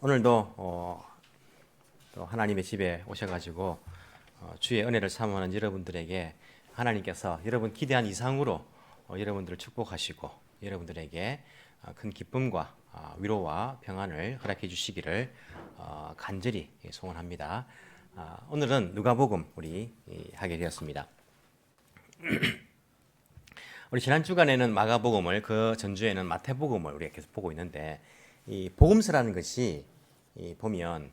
오늘도 또 하나님의 집에 오셔가지고 주의 은혜를 사모하는 여러분들에게 하나님께서 여러분 기대한 이상으로 여러분들을 축복하시고 여러분들에게 큰 기쁨과 위로와 평안을 허락해 주시기를 간절히 소원합니다. 오늘은 누가복음 우리 하게 되었습니다. 우리 지난 주간에는 마가복음을, 그 전주에는 마태복음을 우리가 계속 보고 있는데, 이 복음서라는 것이 보면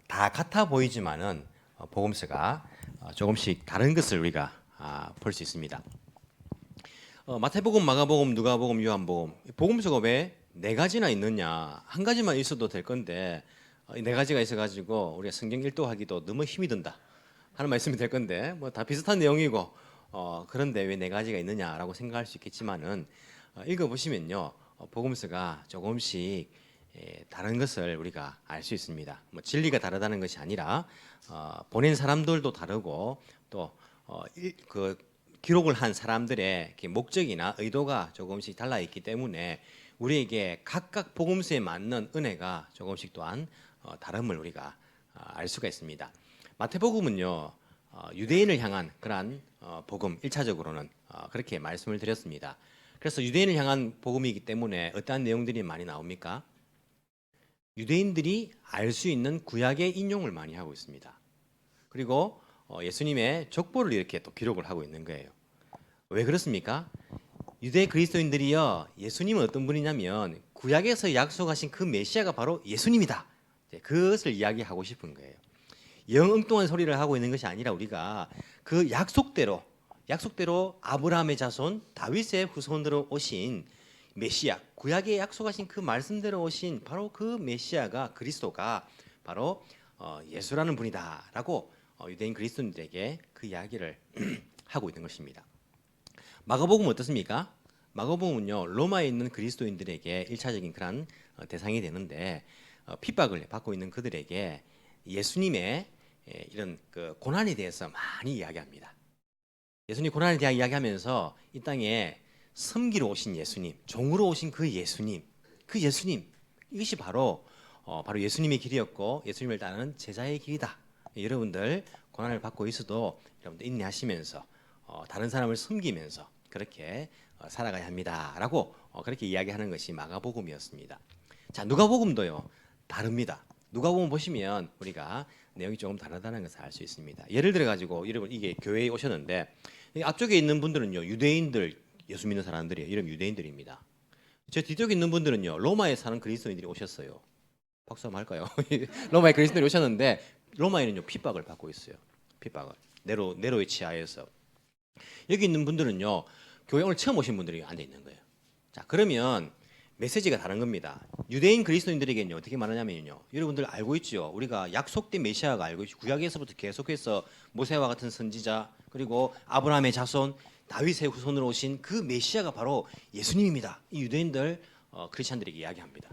다 같아 보이지만은 복음서가 조금씩 다른 것을 우리가 볼 수 있습니다. 마태복음, 마가복음, 누가복음, 요한복음, 복음서가 왜 네 가지나 있느냐? 한 가지만 있어도 될 건데 네 가지가 있어가지고 우리가 성경 일독하기도 너무 힘이 든다 하는 말씀이 될 건데, 뭐 다 비슷한 내용이고 그런데 왜 네 가지가 있느냐라고 생각할 수 있겠지만은 읽어보시면요, 복음서가 조금씩 다른 것을 우리가 알 수 있습니다. 뭐 진리가 다르다는 것이 아니라 보낸 사람들도 다르고 또 그 기록을 한 사람들의 목적이나 의도가 조금씩 달라 있기 때문에 우리에게 각각 복음서에 맞는 은혜가 조금씩 또한 다름을 우리가 알 수가 있습니다. 마태복음은요, 유대인을 향한 그러한 복음, 1차적으로는 그렇게 말씀을 드렸습니다. 그래서 유대인을 향한 복음이기 때문에 어떠한 내용들이 많이 나옵니까? 유대인들이 알 수 있는 구약의 인용을 많이 하고 있습니다. 그리고 예수님의 족보를 이렇게 또 기록을 하고 있는 거예요. 왜 그렇습니까? 유대 그리스도인들이요, 예수님은 어떤 분이냐면 구약에서 약속하신 그 메시아가 바로 예수님이다, 그것을 이야기하고 싶은 거예요. 영 엉뚱한 소리를 하고 있는 것이 아니라 우리가 그 약속대로 아브라함의 자손 다윗의 후손으로 오신 메시아, 구약에 약속하신 그 말씀대로 오신 바로 그 메시아가, 그리스도가 바로 예수라는 분이다라고 유대인 그리스도인들에게 그 이야기를 하고 있는 것입니다. 마가복음은 어떻습니까? 마가복음은요, 로마에 있는 그리스도인들에게 1차적인 그런 대상이 되는데, 핍박을 받고 있는 그들에게 예수님의 이런 그 고난에 대해서 많이 이야기합니다. 예수님 고난에 대해 이야기하면서 이 땅에 섬기러 오신 예수님, 종으로 오신 그 예수님, 이것이 바로 예수님의 길이었고 예수님을 따르는 제자의 길이다. 여러분들 고난을 받고 있어도 여러분들 인내하시면서 다른 사람을 섬기면서 그렇게 살아가야 합니다라고 그렇게 이야기하는 것이 마가복음이었습니다. 자, 누가복음도요 다릅니다. 누가복음 보시면 우리가 내용이 조금 다르다는 것을 알 수 있습니다. 예를 들어 가지고 여러분, 이게 교회에 오셨는데 앞쪽에 있는 분들은요 유대인들, 예수 믿는 사람들이에요. 이름 유대인들입니다. 저 뒤쪽에 있는 분들은요 로마에 사는 그리스도인들이 오셨어요. 박수 한번 할까요? 로마에 그리스도인들이 오셨는데 로마에는요 핍박을 받고 있어요. 핍박을 네로의 치하에서. 여기 있는 분들은요 교회 오늘 처음 오신 분들이 앉아 있는 거예요. 자, 그러면 메시지가 다른 겁니다. 유대인 그리스도인들에게는요 어떻게 말하냐면요, 여러분들 알고 있죠? 우리가 약속된 메시아가 알고 있죠. 구약에서부터 계속해서 모세와 같은 선지자, 그리고 아브라함의 자손 다윗의 후손으로 오신 그 메시아가 바로 예수님입니다. 이 유대인들 크리스찬들에게 이야기합니다.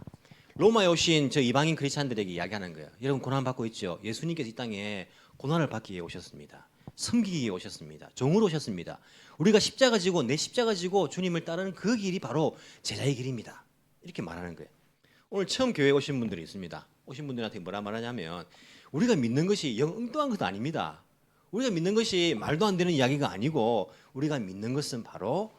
로마에 오신 저 이방인 크리스찬들에게 이야기하는 거예요. 여러분 고난 받고 있죠? 예수님께서 이 땅에 고난을 받기 위해 오셨습니다. 섬기기 위해 오셨습니다. 종으로 오셨습니다. 우리가 십자가 지고 내 십자가 지고 주님을 따르는 그 길이 바로 제자의 길입니다. 이렇게 말하는 거예요. 오늘 처음 교회에 오신 분들이 있습니다. 오신 분들한테 뭐라 말하냐면, 우리가 믿는 것이 영 엉뚱한 것도 아닙니다. 우리가 믿는 것이 말도 안 되는 이야기가 아니고, 우리가 믿는 것은 바로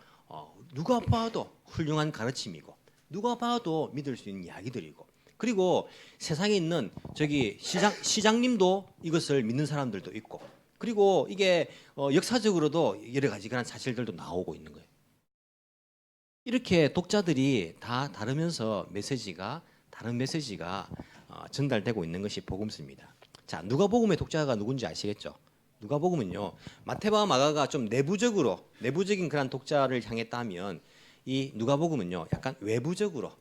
누가 봐도 훌륭한 가르침이고 누가 봐도 믿을 수 있는 이야기들이고, 그리고 세상에 있는 저기 시장님도 이것을 믿는 사람들도 있고, 그리고 이게 역사적으로도 여러 가지 그런 사실들도 나오고 있는 거예요. 이렇게 독자들이 다 다르면서 다른 메시지가 전달되고 있는 것이 복음서입니다. 자, 누가복음의 독자가 누군지 아시겠죠? 누가복음은요, 마태와 마가가 좀 내부적인 그런 독자를 향했다면, 이 누가복음은요 약간 외부적으로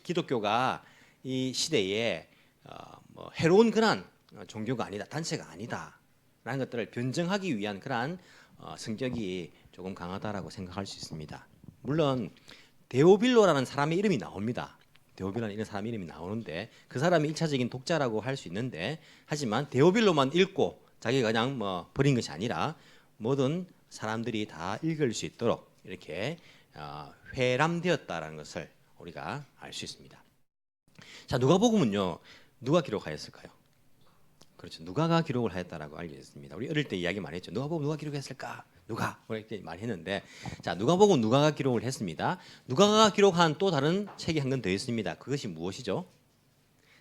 기독교가 이 시대에 뭐 해로운 그런 종교가 아니다, 단체가 아니다라는 것들을 변증하기 위한 그러한 성격이 조금 강하다라고 생각할 수 있습니다. 물론 데오빌로라는 사람의 이름이 나옵니다. 데오빌로라는 이런 사람의 이름이 나오는데 그 사람이 1차적인 독자라고 할 수 있는데, 하지만 데오빌로만 읽고 자기가 그냥 뭐 버린 것이 아니라 모든 사람들이 다 읽을 수 있도록 이렇게 회람되었다라는 것을 우리가 알 수 있습니다. 자, 누가복음은요. 누가 기록하였을까요? 그렇죠. 누가가 기록을 하였다라고 알려져 있습니다. 우리 어릴 때 이야기 많이 했죠. 누가복음 누가 기록했을까? 누가? 이렇게 많이 했는데, 자, 누가복음 누가가 기록을 했습니다. 누가가 기록한 또 다른 책이 한 권 더 있습니다. 그것이 무엇이죠?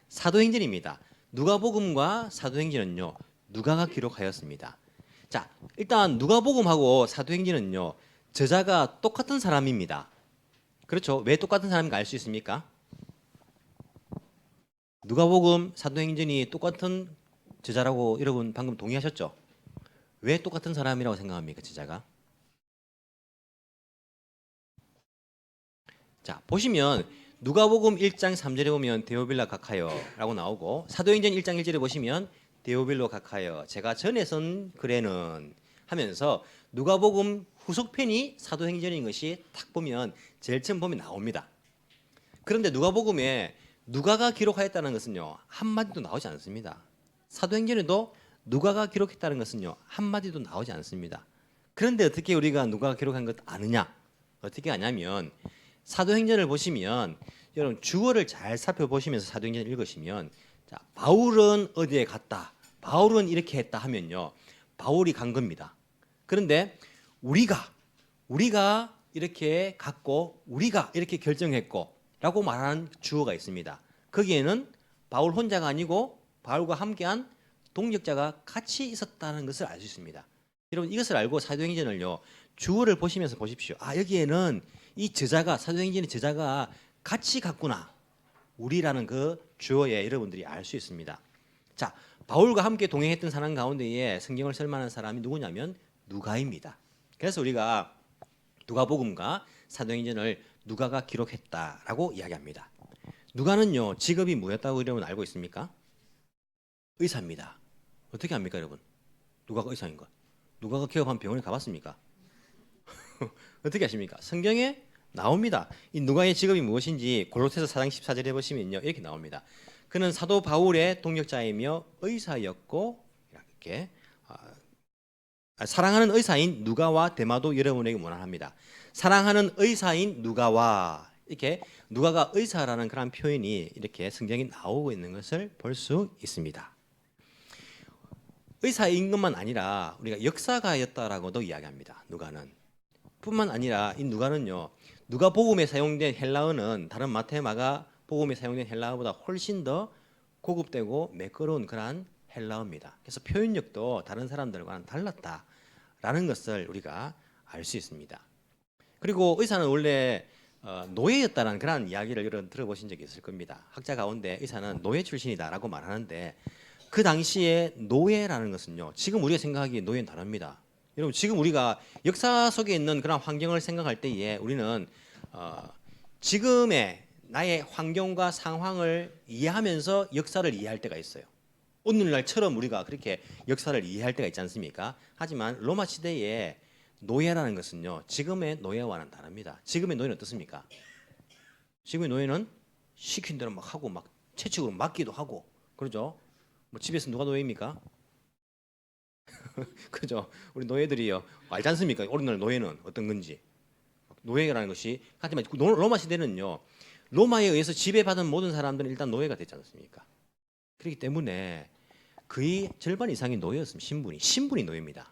사도행전입니다. 누가복음과 사도행전은요. 누가가 기록하였습니다. 자, 일단 누가복음하고 사도행전은요. 저자가 똑같은 사람입니다. 그렇죠. 왜 똑같은 사람인가 알 수 있습니까? 누가복음, 사도행전이 똑같은 저자라고 여러분 방금 동의하셨죠? 왜 똑같은 사람이라고 생각합니까, 저자가? 자, 보시면 누가복음 1장 3절에 보면 데오빌라 각하여라고 나오고 사도행전 1장 1절에 보시면 데오빌로 각하여 제가 전에 쓴 글에는 하면서 누가복음 후속편이 사도행전인 것이 딱 보면 제일 처음 보면 나옵니다. 그런데 누가복음에 누가가 기록하였다는 것은요 한마디도 나오지 않습니다. 사도행전에도 누가가 기록했다는 것은요 한마디도 나오지 않습니다. 그런데 어떻게 우리가 누가가 기록한 것 아느냐? 어떻게 아냐면 사도행전을 보시면 여러분 주어를 잘 살펴보시면서 사도행전을 읽으시면 자, 바울은 어디에 갔다. 바울은 이렇게 했다 하면요. 바울이 간 겁니다. 그런데 우리가 이렇게 갔고 우리가 이렇게 결정했고 라고 말하는 주어가 있습니다. 거기에는 바울 혼자가 아니고 바울과 함께한 동역자가 같이 있었다는 것을 알 수 있습니다. 여러분 이것을 알고 사도행전을요. 주어를 보시면서 보십시오. 아 여기에는 이 저자가 사도행전의 저자가 같이 갔구나. 우리라는 그 주어에 여러분들이 알 수 있습니다. 자, 바울과 함께 동행했던 사람 가운데에 성경을 쓸 만한 사람이 누구냐면 누가입니다. 그래서 우리가 누가복음과 사도행전을 누가가 기록했다라고 이야기합니다. 누가는요 직업이 뭐였다고 여러분 알고 있습니까? 의사입니다. 어떻게 합니까 여러분? 누가가 의사인 것. 누가가 개업한 병원에 가봤습니까? 어떻게 하십니까? 성경에 나옵니다. 이 누가의 직업이 무엇인지 골로새서 4장 14절에 보시면요 이렇게 나옵니다. 그는 사도 바울의 동역자이며 의사였고 이렇게 사랑하는 의사인 누가와 데마도 여러분에게 원합니다. 사랑하는 의사인 누가와 이렇게 누가가 의사라는 그런 표현이 이렇게 성경에 나오고 있는 것을 볼 수 있습니다. 의사인 것만 아니라 우리가 역사가였다라고도 이야기합니다. 누가는 뿐만 아니라 이 누가는요 누가복음에 사용된 헬라어는 다른 마태 마가 복음에 사용된 헬라어보다 훨씬 더 고급되고 매끄러운 그러한 헬라어입니다. 그래서 표현력도 다른 사람들과는 달랐다라는 것을 우리가 알 수 있습니다. 그리고 의사는 원래 노예였다는 그런 이야기를 여러분 들어보신 적이 있을 겁니다. 학자 가운데 의사는 노예 출신이다라고 말하는데 그 당시에 노예라는 것은요 지금 우리가 생각하기에 노예는 다릅니다. 여러분 지금 우리가 역사 속에 있는 그런 환경을 생각할 때에 우리는 지금의 나의 환경과 상황을 이해하면서 역사를 이해할 때가 있어요. 오늘날처럼 우리가 그렇게 역사를 이해할 때가 있지 않습니까? 하지만 로마 시대에 노예라는 것은요 지금의 노예와는 다릅니다. 지금의 노예는 어떻습니까? 지금의 노예는 시킨 대로 막 하고 막 채찍으로 맞기도 하고 그러죠. 뭐 집에서 누가 노예입니까? 그죠? 우리 노예들이요 알지 않습니까? 오늘날 노예는 어떤 건지. 노예라는 것이 하지만 로마 시대는요 로마에 의해서 지배받은 모든 사람들은 일단 노예가 됐지 않습니까? 그렇기 때문에 거의 절반 이상이 노예였습니다. 신분이 노예입니다.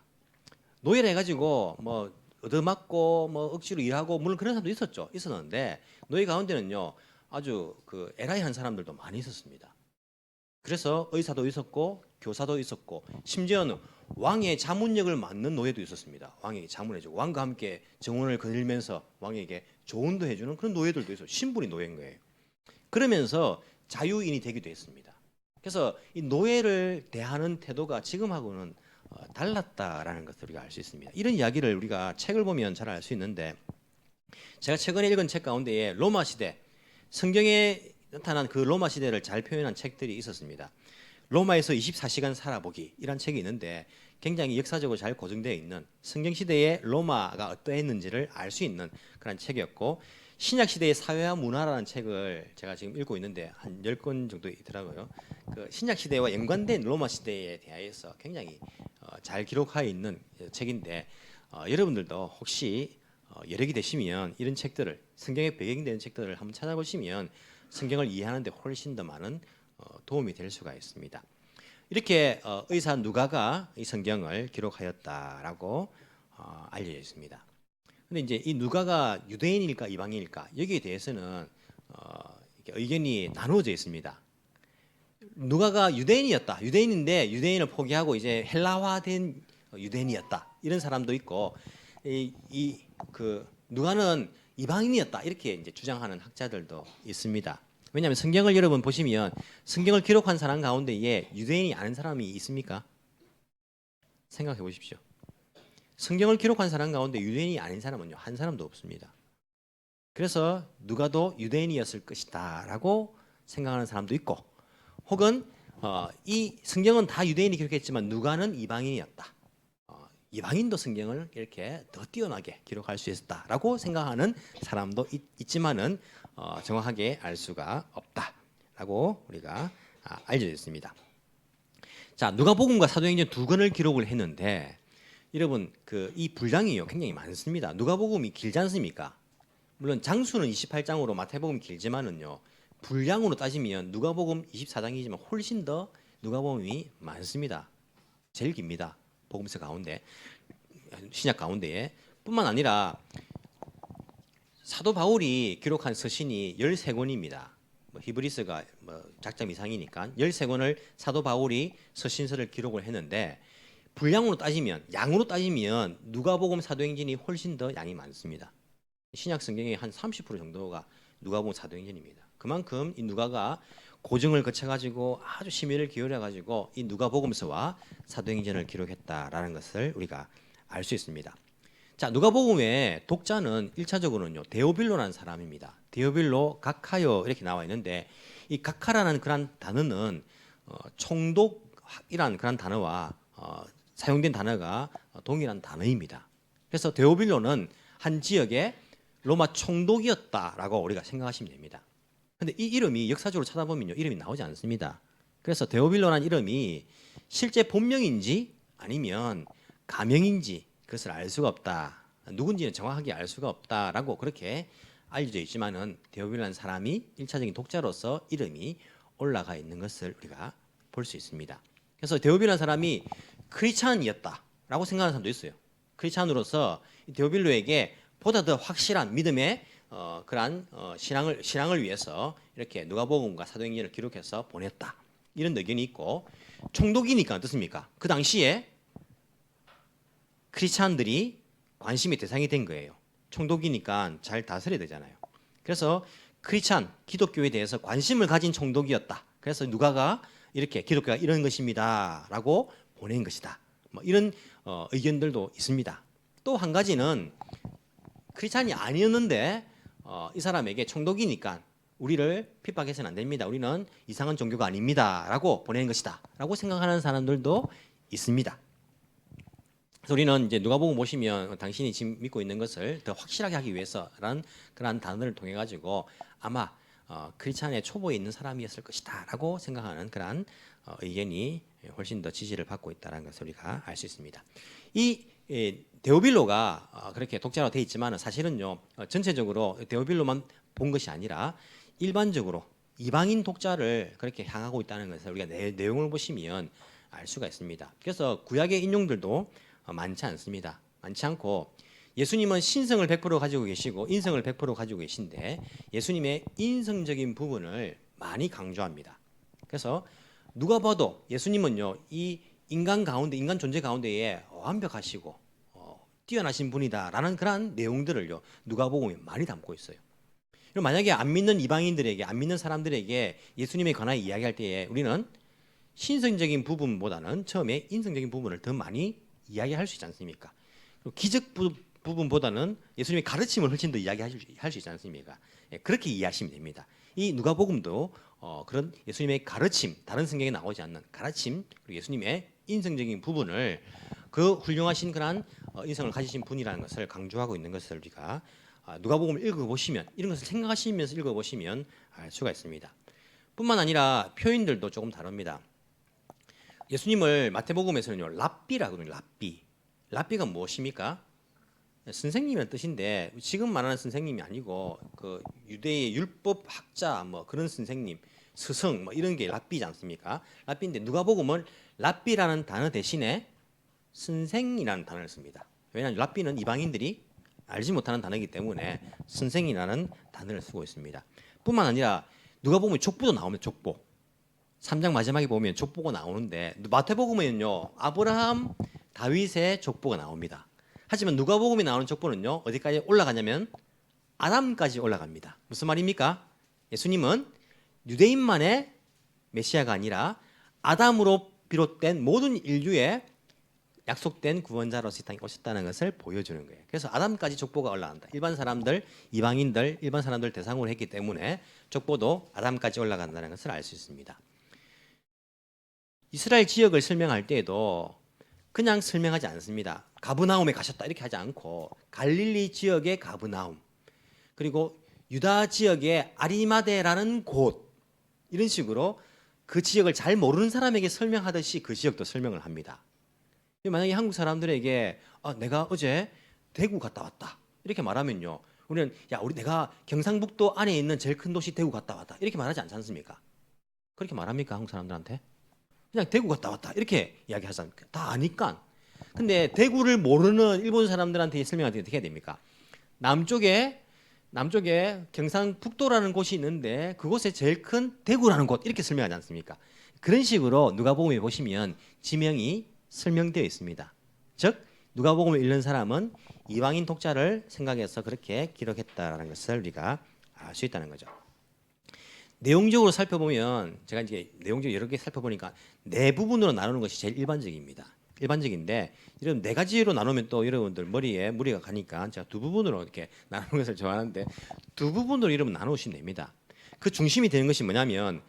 노예를 해가지고 뭐 얻어맞고 뭐 억지로 일하고 물론 그런 사람도 있었는데 노예 가운데는요 아주 그 에라이한 사람들도 많이 있었습니다. 그래서 의사도 있었고 교사도 있었고 심지어는 왕의 자문역을 맡는 노예도 있었습니다. 왕에게 자문해주고 왕과 함께 정원을 거닐면서 왕에게 조언도 해주는 그런 노예들도 있어요. 신분이 노예인 거예요. 그러면서 자유인이 되기도 했습니다. 그래서 이 노예를 대하는 태도가 지금하고는 달랐다라는 것을 우리가 알 수 있습니다. 이런 이야기를 우리가 책을 보면 잘 알 수 있는데 제가 최근에 읽은 책 가운데에 로마 시대 성경에 나타난 그 로마 시대를 잘 표현한 책들이 있었습니다. 로마에서 24시간 살아보기 이란 책이 있는데 굉장히 역사적으로 잘 고증되어 있는 성경 시대의 로마가 어떠했는지를 알 수 있는 그런 책이었고 신약 시대의 사회와 문화라는 책을 제가 지금 읽고 있는데 한 10권 정도 있더라고요. 그 신약 시대와 연관된 로마 시대에 대해서 굉장히 잘 기록하여 있는 책인데 여러분들도 혹시 여력이 되시면 이런 책들을 성경에 배경되는 책들을 한번 찾아보시면 성경을 이해하는 데 훨씬 더 많은 도움이 될 수가 있습니다. 이렇게 의사 누가가 이 성경을 기록하였다라고 알려져 있습니다. 근데 이제 이 누가가 유대인일까 이방인일까 여기에 대해서는 의견이 나누어져 있습니다. 누가가 유대인이었다. 유대인인데 유대인을 포기하고 이제 헬라화된 유대인이었다. 이런 사람도 있고 그 누가는 이방인이었다. 이렇게 이제 주장하는 학자들도 있습니다. 왜냐하면 성경을 여러분 보시면 성경을 기록한 사람 가운데에 유대인이 아는 사람이 있습니까? 생각해 보십시오. 성경을 기록한 사람 가운데 유대인이 아닌 사람은요 한 사람도 없습니다. 그래서 누가도 유대인이었을 것이다라고 생각하는 사람도 있고, 혹은 이 성경은 다 유대인이 기록했지만 누가는 이방인이었다. 이방인도 성경을 이렇게 더 뛰어나게 기록할 수 있었다라고 생각하는 사람도 있지만은 정확하게 알 수가 없다라고 우리가 알려져 있습니다. 자, 누가복음과 사도행전 두 권을 기록을 했는데 여러분 이 분량이요 굉장히 많습니다. 누가복음이 길지 않습니까? 물론 장수는 28장으로 마태복음이 길지만은요 분량으로 따지면 누가복음 24장이지만 훨씬 더 누가복음이 많습니다. 제일 깁니다. 복음서 가운데 신약 가운데에 뿐만 아니라 사도 바울이 기록한 서신이 13권입니다. 히브리서가 작점 이상이니까 13권을 사도 바울이 서신서를 기록을 했는데 분량으로 따지면 양으로 따지면 누가복음 사도행전이 훨씬 더 양이 많습니다. 신약 성경의 한 30% 정도가 누가복음 사도행전입니다. 그만큼 이 누가가 고증을 거쳐가지고 아주 심혈을 기울여가지고 이 누가복음서와 사도행전을 기록했다라는 것을 우리가 알 수 있습니다. 자, 누가복음의 독자는 1차적으로는요 데오빌로라는 사람입니다. 데오빌로, 각하요 이렇게 나와 있는데 이 각하라는 그런 단어는 총독이라는 그런 단어와 사용된 단어가 동일한 단어입니다. 그래서 데오빌로는 한 지역의 로마 총독이었다라고 우리가 생각하시면 됩니다. 근데 이 이름이 역사적으로 찾아보면요 이름이 나오지 않습니다. 그래서 데오빌로라는 이름이 실제 본명인지 아니면 가명인지 그것을 알 수가 없다. 누군지는 정확하게 알 수가 없다라고 그렇게 알려져 있지만은 데오빌로라는 사람이 1차적인 독자로서 이름이 올라가 있는 것을 우리가 볼 수 있습니다. 그래서 데오빌로라는 사람이 크리스찬이었다라고 생각하는 사람도 있어요. 크리스찬으로서 데오빌로에게 보다 더 확실한 믿음의 그러한 신앙을 위해서 이렇게 누가복음과 사도행전을 기록해서 보냈다. 이런 의견이 있고, 총독이니까 어떻습니까? 그 당시에 크리스찬들이 관심의 대상이 된 거예요. 총독이니까 잘 다스려야 되잖아요. 그래서 크리스찬, 기독교에 대해서 관심을 가진 총독이었다. 그래서 누가가 이렇게 기독교가 이런 것입니다라고 보낸 것이다. 이런 의견들도 있습니다. 또 한 가지는 크리스찬이 아니었는데 이 사람에게 총독이니까 우리를 핍박해서는 안 됩니다. 우리는 이상한 종교가 아닙니다라고 보낸 것이다라고 생각하는 사람들도 있습니다. 그래서 우리는 이제 누가복음 보시면 당신이 지금 믿고 있는 것을 더 확실하게 하기 위해서라는 그런 단어를 통해 가지고 아마 크리스찬의 초보에 있는 사람이었을 것이다라고 생각하는 그런 의견이 훨씬 더 지지를 받고 있다는 것을 우리가 알 수 있습니다. 이 데오빌로가 그렇게 독자로 되어 있지만 사실은요 전체적으로 데오빌로만 본 것이 아니라 일반적으로 이방인 독자를 그렇게 향하고 있다는 것을 우리가 내용을 보시면 알 수가 있습니다. 그래서 구약의 인용들도 많지 않습니다. 많지 않고 예수님은 신성을 100% 가지고 계시고 인성을 100% 가지고 계신데 예수님의 인성적인 부분을 많이 강조합니다. 그래서 누가 봐도 예수님은요 이 인간 존재 가운데에 완벽하시고 뛰어나신 분이다라는 그런 내용들을요 누가복음이 많이 담고 있어요. 그럼 만약에 안 믿는 이방인들에게, 안 믿는 사람들에게 예수님에 관하여 이야기할 때에 우리는 신성적인 부분보다는 처음에 인성적인 부분을 더 많이 이야기할 수 있지 않습니까? 그리고 기적 부분보다는 예수님의 가르침을 훨씬 더 이야기할 수 있지 않습니까? 그렇게 이해하시면 됩니다. 이 누가복음도 그런 예수님의 가르침, 다른 성경에 나오지 않는 가르침, 그리고 예수님의 인성적인 부분을 그 훌륭하신 그런 인성을 가지신 분이라는 것을 강조하고 있는 것을 우리가 누가복음을 읽어보시면, 이런 것을 생각하시면서 읽어보시면 알 수가 있습니다. 뿐만 아니라 표현들도 조금 다릅니다. 예수님을 마태복음에서는요 랍비라고 하거든요. 랍비가 무엇입니까? 선생님이라는 뜻인데 지금 말하는 선생님이 아니고 그 유대의 율법 학자 뭐 그런 선생님, 스승 뭐 이런 게 랍비지 않습니까? 랍비인데 누가복음은 랍비라는 단어 대신에 선생이라는 단어를 씁니다. 왜냐하면 랍비는 이방인들이 알지 못하는 단어이기 때문에 선생이라는 단어를 쓰고 있습니다. 뿐만 아니라 누가복음에 족보도 나오면 족보. 3장 마지막에 보면 족보가 나오는데 마태복음에는요 아브라함, 다윗의 족보가 나옵니다. 하지만 누가복음에 나오는 족보는요 어디까지 올라가냐면 아담까지 올라갑니다. 무슨 말입니까? 예수님은 유대인만의 메시아가 아니라 아담으로 비롯된 모든 인류의 약속된 구원자로서 이 땅에 오셨다는 것을 보여주는 거예요. 그래서 아담까지 족보가 올라간다. 일반 사람들, 이방인들, 일반 사람들 대상으로 했기 때문에 족보도 아담까지 올라간다는 것을 알 수 있습니다. 이스라엘 지역을 설명할 때에도 그냥 설명하지 않습니다. 가브나움에 가셨다 이렇게 하지 않고 갈릴리 지역의 가브나움, 그리고 유다 지역의 아리마대라는 곳, 이런 식으로 그 지역을 잘 모르는 사람에게 설명하듯이 그 지역도 설명을 합니다. 만약에 한국 사람들에게 내가 어제 대구 갔다 왔다 이렇게 말하면요 우리는 내가 경상북도 안에 있는 제일 큰 도시 대구 갔다 왔다 이렇게 말하지 않지 않습니까? 그렇게 말합니까 한국 사람들한테? 그냥 대구 갔다 왔다 이렇게 이야기하잖아요. 다 아니까. 근데 대구를 모르는 일본 사람들한테 설명할 때 어떻게 해야 됩니까? 남쪽에 경상북도라는 곳이 있는데 그곳에 제일 큰 대구라는 곳 이렇게 설명하지 않습니까? 그런 식으로 누가복음에 보시면 지명이 설명되어 있습니다. 즉 누가복음을 읽는 사람은 이방인 독자를 생각해서 그렇게 기록했다라는 것을 우리가 알 수 있다는 거죠. 내용적으로 살펴보면 제가 이제 내용적으로 여러 개 살펴보니까 네 부분으로 나누는 것이 제일 일반적입니다. 일반적인데 이런 네 가지로 나누면 또 여러분들 머리에 무리가 가니까 제가 두 부분으로 이렇게 나누는 것을 좋아하는데 두 부분으로 이러면 나누시면 됩니다. 그 중심이 되는 것이 뭐냐면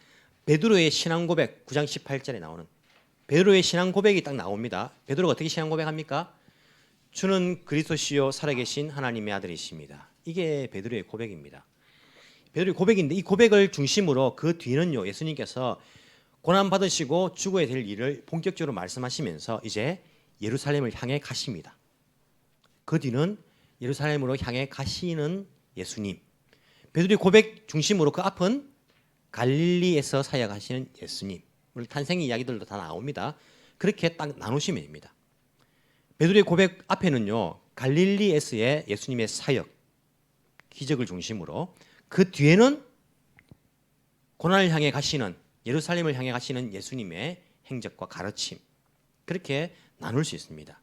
베드로의 신앙 고백 9장 18절에 나오는 베드로의 신앙 고백이 딱 나옵니다. 베드로가 어떻게 신앙 고백합니까? 주는 그리스도시요 살아계신 하나님의 아들이십니다. 이게 베드로의 고백입니다. 베드로의 고백인데 이 고백을 중심으로 그 뒤는요 예수님께서 고난 받으시고 죽어야 될 일을 본격적으로 말씀하시면서 이제 예루살렘을 향해 가십니다. 그 뒤는 예루살렘으로 향해 가시는 예수님. 베드로의 고백 중심으로 그 앞은 갈릴리에서 사역하시는 예수님. 물론 탄생 이야기들도 다 나옵니다. 그렇게 딱 나누시면 됩니다. 베드로의 고백 앞에는요 갈릴리에서의 예수님의 사역, 기적을 중심으로 그 뒤에는 고난을 향해 가시는 예루살렘을 향해 가시는 예수님의 행적과 가르침, 그렇게 나눌 수 있습니다.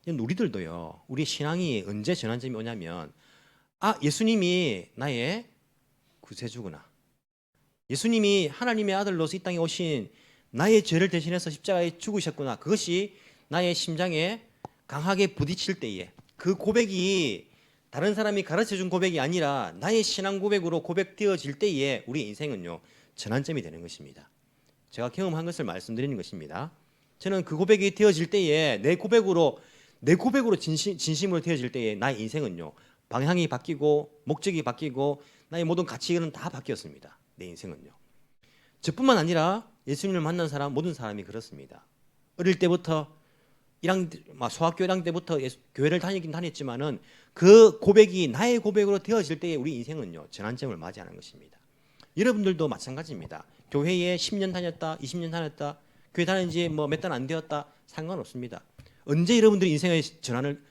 우리들도요 우리 신앙이 언제 전환점이 오냐면 예수님이 나의 구세주구나, 예수님이 하나님의 아들로서 이 땅에 오신 나의 죄를 대신해서 십자가에 죽으셨구나, 그것이 나의 심장에 강하게 부딪힐 때에 그 고백이 다른 사람이 가르쳐준 고백이 아니라 나의 신앙 고백으로 고백되어질 때에 우리 인생은요 전환점이 되는 것입니다. 제가 경험한 것을 말씀드리는 것입니다. 저는 그 고백이 되어질 때에 내 고백으로 진심으로 되어질 때에 나의 인생은요 방향이 바뀌고 목적이 바뀌고 나의 모든 가치관은 다 바뀌었습니다. 내 인생은요. 저뿐만 아니라 예수님을 만난 사람 모든 사람이 그렇습니다. 어릴 때부터 소학교 1학년 때부터 교회를 다니긴 다녔지만은 그 고백이 나의 고백으로 되어질 때에 우리 인생은요 전환점을 맞이하는 것입니다. 여러분들도 마찬가지입니다. 교회에 10년 다녔다, 20년 다녔다, 교회 다닌 지 몇 달 안 되었다, 상관없습니다. 언제 여러분들이 인생의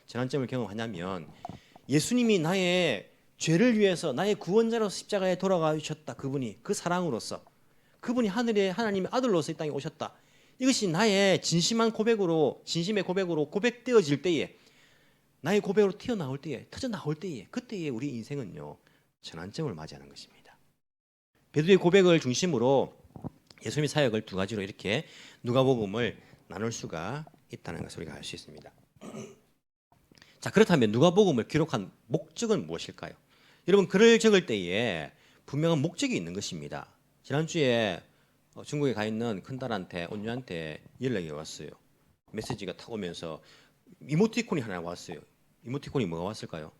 전환점을 경험하냐면 예수님이 나의 죄를 위해서 나의 구원자로서 십자가에 돌아가셨다. 그분이 그 사랑으로서 그분이 하나님의 아들로서 이 땅에 오셨다. 이것이 나의 진심의 고백으로 고백되어질 때에 나의 고백으로 튀어나올 때에 터져나올 때에 그때에 우리 인생은요 전환점을 맞이하는 것입니다. 베드로의 고백을 중심으로 예수님의 사역을 두 가지로 이렇게 누가복음을 나눌 수가 있다는 것을 우리가 알 수 있습니다. 자, 그렇다면 누가복음을 기록한 목적은 무엇일까요? 여러분 글을 적을 때에 분명한 목적이 있는 것입니다. 지난주에 중국에 가 있는 큰딸한테 온유한테 연락이 왔어요. 메시지가 탁 오면서 이모티콘이 하나 왔어요. 이모티콘이 뭐가 왔을까요?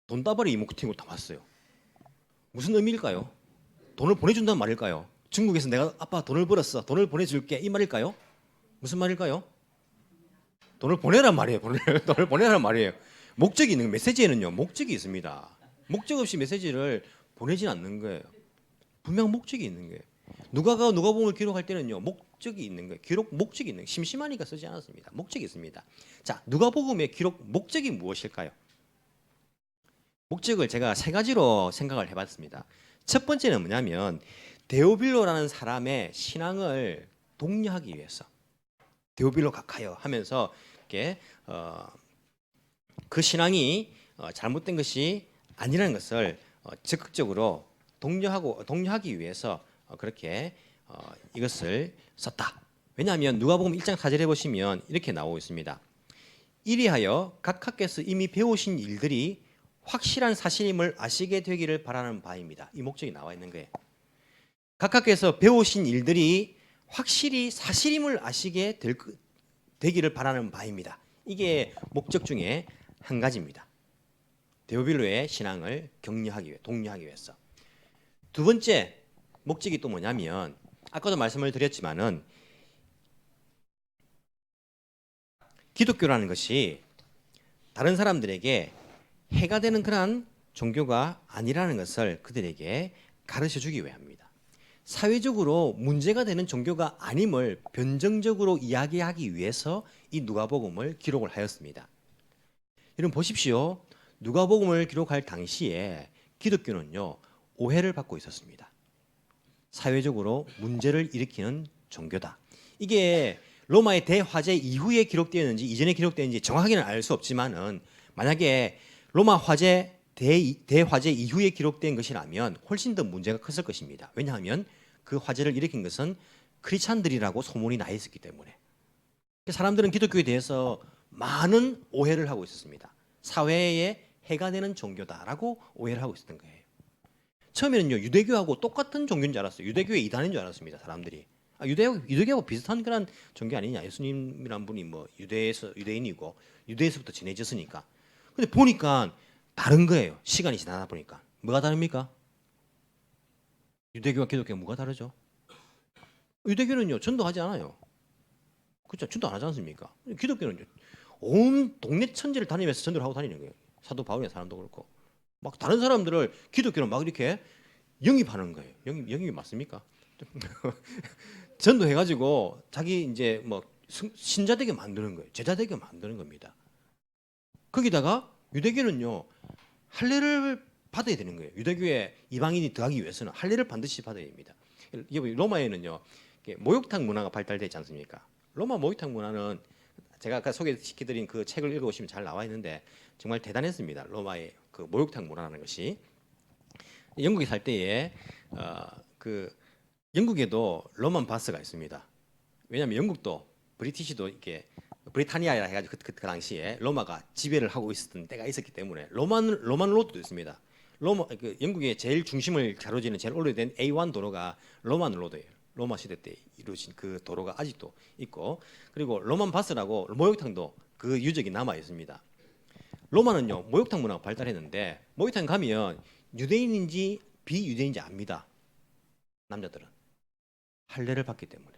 돈 따발이 이모티콘이 다 왔어요. 무슨 의미일까요? 돈을 보내준다는 말일까요? 중국에서 내가 아빠 돈을 벌었어, 돈을 보내줄게, 이 말일까요? 무슨 말일까요? 돈을 보내란 말이에요. 돈을 보내란 말이에요. 목적이 있는 메시지에는요 목적이 있습니다. 목적 없이 메시지를 보내진 않는 거예요. 분명 목적이 있는 거예요. 누가가 누가복음을 기록할 때는요 목적이 있는 거예요. 기록 목적이 있는 거예요. 심심하니까 쓰지 않았습니다. 목적이 있습니다. 자, 누가복음의 기록 목적이 무엇일까요? 목적을 제가 세 가지로 생각을 해봤습니다. 첫 번째는 뭐냐면 데오빌로라는 사람의 신앙을 독려하기 위해서 데오빌로 각하여 하면서 이렇게 그 신앙이 잘못된 것이 아니라는 것을 적극적으로 독려하기 위해서 그렇게 이것을 썼다. 왜냐하면 누가복음 1장 4절에 보시면 이렇게 나오고 있습니다. 이리하여 각하께서 이미 배우신 일들이 확실한 사실임을 아시게 되기를 바라는 바입니다. 이 목적이 나와 있는 거예요. 각하께서 배우신 일들이 확실히 사실임을 아시게 되기를 바라는 바입니다. 이게 목적 중에 한 가지입니다. 데오빌로의 신앙을 독려하기 위해서. 두 번째 목적이 또 뭐냐면 아까도 말씀을 드렸지만은 기독교라는 것이 다른 사람들에게 해가 되는 그러한 종교가 아니라는 것을 그들에게 가르쳐 주기 위함입니다. 사회적으로 문제가 되는 종교가 아님을 변정적으로 이야기하기 위해서 이 누가복음을 기록을 하였습니다. 여러분 보십시오. 누가복음을 기록할 당시에 기독교는요 오해를 받고 있었습니다. 사회적으로 문제를 일으키는 종교다. 이게 로마의 대화재 이후에 기록되었는지 이전에 기록되었는지 정확하게는 알 수 없지만은 만약에 로마 화재 대화재 이후에 기록된 것이라면 훨씬 더 문제가 컸을 것입니다. 왜냐하면 그 화재를 일으킨 것은 크리스찬들이라고 소문이 나 있었기 때문에 사람들은 기독교에 대해서 많은 오해를 하고 있었습니다. 사회에 해가 되는 종교다라고 오해를 하고 있었던 거예요. 처음에는요 유대교하고 똑같은 종교인 줄 알았어요. 유대교의 이단인 줄 알았습니다. 사람들이 유대교하고 비슷한 그런 종교 아니냐. 예수님이란 분이 뭐 유대인이고 유대에서부터 지내졌으니까. 근데 보니까 다른 거예요. 시간이 지나다 보니까. 뭐가 다릅니까? 유대교와 기독교가 뭐가 다르죠? 유대교는요 전도하지 않아요. 그렇죠? 전도 안 하지 않습니까? 기독교는요 온 동네 천지를 다니면서 전도를 하고 다니는 거예요. 사도 바울이나 사람도 그렇고 막 다른 사람들을 기독교로 막 이렇게 영입하는 거예요. 영입이 맞습니까? 전도해가지고 자기 이제 뭐 신자 되게 만드는 거예요. 제자 되게 만드는 겁니다. 거기다가 유대교는요 할례를 받아야 되는 거예요. 유대교에 이방인이 들어가기 위해서는 할례를 반드시 받아야 됩니다. 로마에는요 목욕탕 문화가 발달되지 않습니까? 로마 목욕탕 문화는 제가 아까 소개시켜드린 그 책을 읽어보시면 잘 나와 있는데 정말 대단했습니다. 로마의 그 목욕탕 문화라는 것이 영국에 살 때에 그 영국에도 로만 바스가 있습니다. 왜냐하면 영국도 브리티시도 이렇게 브리타니아라 해가지고 그 당시에 로마가 지배를 하고 있었던 때가 있었기 때문에 로만 로드도 있습니다. 영국의 제일 중심을 가로지는 제일 오래된 A1 도로가 로만 로드예요. 로마 시대 때 이루어진 그 도로가 아직도 있고 그리고 로만 바스라고 목욕탕도 그 유적이 남아 있습니다. 로마는요 목욕탕 문화가 발달했는데 목욕탕 가면 유대인인지 비유대인인지 압니다. 남자들은 할례를 받기 때문에.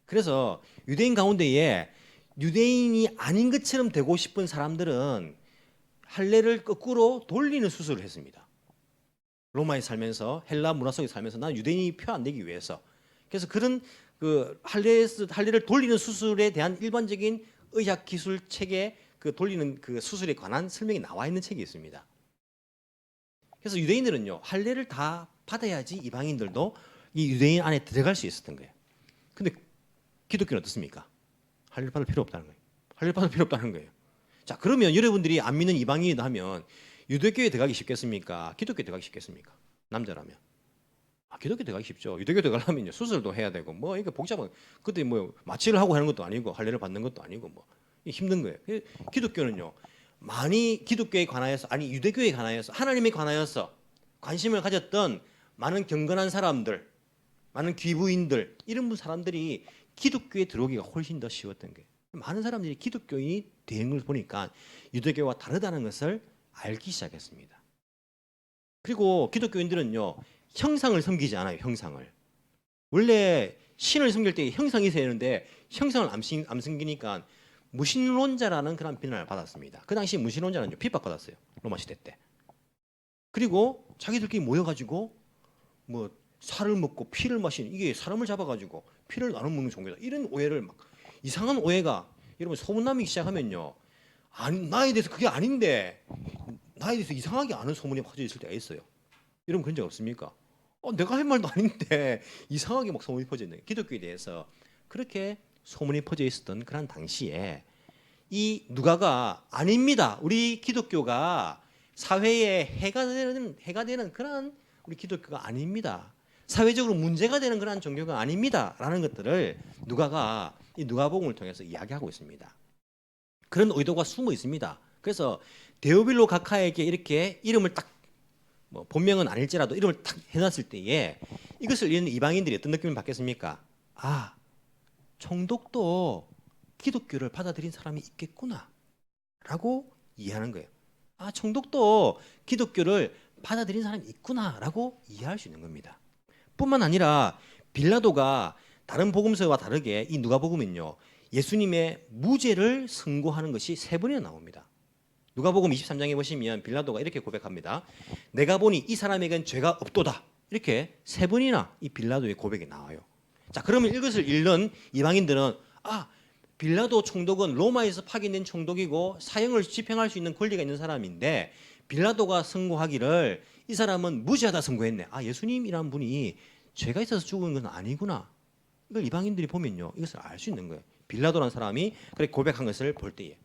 그래서 유대인 가운데에 유대인이 아닌 것처럼 되고 싶은 사람들은 할례를 거꾸로 돌리는 수술을 했습니다. 로마에 살면서 헬라 문화 속에 살면서 난 유대인이 표 안 내기 위해서. 그래서 그런 그 할례를 돌리는 수술에 대한 일반적인 의학 기술 책에 그 돌리는 그 수술에 관한 설명이 나와 있는 책이 있습니다. 그래서 유대인들은요 할례를 다 받아야지 이방인들도 이 유대인 안에 들어갈 수 있었던 거예요. 근데 기독교는 어떻습니까? 할례를 받을 필요 없다는 거예요. 할례를 받을 필요 없다는 거예요. 자, 그러면 여러분들이 안 믿는 이방인이다 하면 유대교에 들어가기 쉽겠습니까? 기독교에 들어가기 쉽겠습니까? 남자라면. 기독교 들어가기 쉽죠. 유대교 들어가려면 수술도 해야 되고 뭐 이게 복잡한. 그때 뭐 마취를 하고 하는 것도 아니고 할례를 받는 것도 아니고 뭐 힘든 거예요. 기독교는요 많이 기독교에 관하여서 아니 유대교에 관하여서 하나님에 관하여서 관심을 가졌던 많은 경건한 사람들, 많은 귀부인들 이런 사람들이 기독교에 들어오기가 훨씬 더 쉬웠던 거예요. 많은 사람들이 기독교인이 되는 걸 보니까 유대교와 다르다는 것을 알기 시작했습니다. 그리고 기독교인들은요 형상을 섬기지 않아요. 형상을. 원래 신을 섬길 때 형상이 있어야 되는데 형상을 안 섬기니까 무신론자라는 그런 비난을 받았습니다. 그 당시 무신론자는 핍박받았어요. 로마 시대 때. 그리고 자기들끼리 모여가지고 뭐 살을 먹고 피를 마시는, 이게 사람을 잡아가지고 피를 나눠 먹는 종교다, 이런 오해를 막, 이상한 오해가 여러분 소문나기 시작하면요, 나에 대해서 그게 아닌데 나에 대해서 이상하게 아는 소문이 퍼져 있을 때가 있어요. 여러분 그런 적 없습니까? 내가 할 말도 아닌데 이상하게 막 소문이 퍼져 있는, 기독교에 대해서 그렇게 소문이 퍼져 있었던 그런 당시에 이 누가가 아닙니다, 우리 기독교가 사회에 해가 되는 그런 우리 기독교가 아닙니다, 사회적으로 문제가 되는 그런 종교가 아닙니다라는 것들을 누가가 이 누가복음을 통해서 이야기하고 있습니다. 그런 의도가 숨어 있습니다. 그래서 데오빌로 각하에게 이렇게 이름을 딱, 뭐 본명은 아닐지라도 이름을 딱 해놨을 때에 이것을 읽는 이방인들이 어떤 느낌을 받겠습니까? 아, 총독도 기독교를 받아들인 사람이 있겠구나 라고 이해하는 거예요. 아, 총독도 기독교를 받아들인 사람이 있구나 라고 이해할 수 있는 겁니다. 뿐만 아니라 빌라도가 다른 복음서와 다르게 이 누가복음은요, 예수님의 무죄를 선고하는 것이 3번이나 나옵니다. 누가복음 23장에 보시면 빌라도가 이렇게 고백합니다. 내가 보니 이 사람에겐 죄가 없도다. 이렇게 3번이나 이 빌라도의 고백이 나와요. 자, 그러면 이것을 읽는 이방인들은, 아, 빌라도 총독은 로마에서 파견된 총독이고 사형을 집행할 수 있는 권리가 있는 사람인데 빌라도가 선고하기를 이 사람은 무죄하다 선고했네. 아, 예수님이란 분이 죄가 있어서 죽은 건 아니구나. 이걸 이방인들이 보면요, 이것을 알 수 있는 거예요. 빌라도라는 사람이 그렇게 고백한 것을 볼 때에.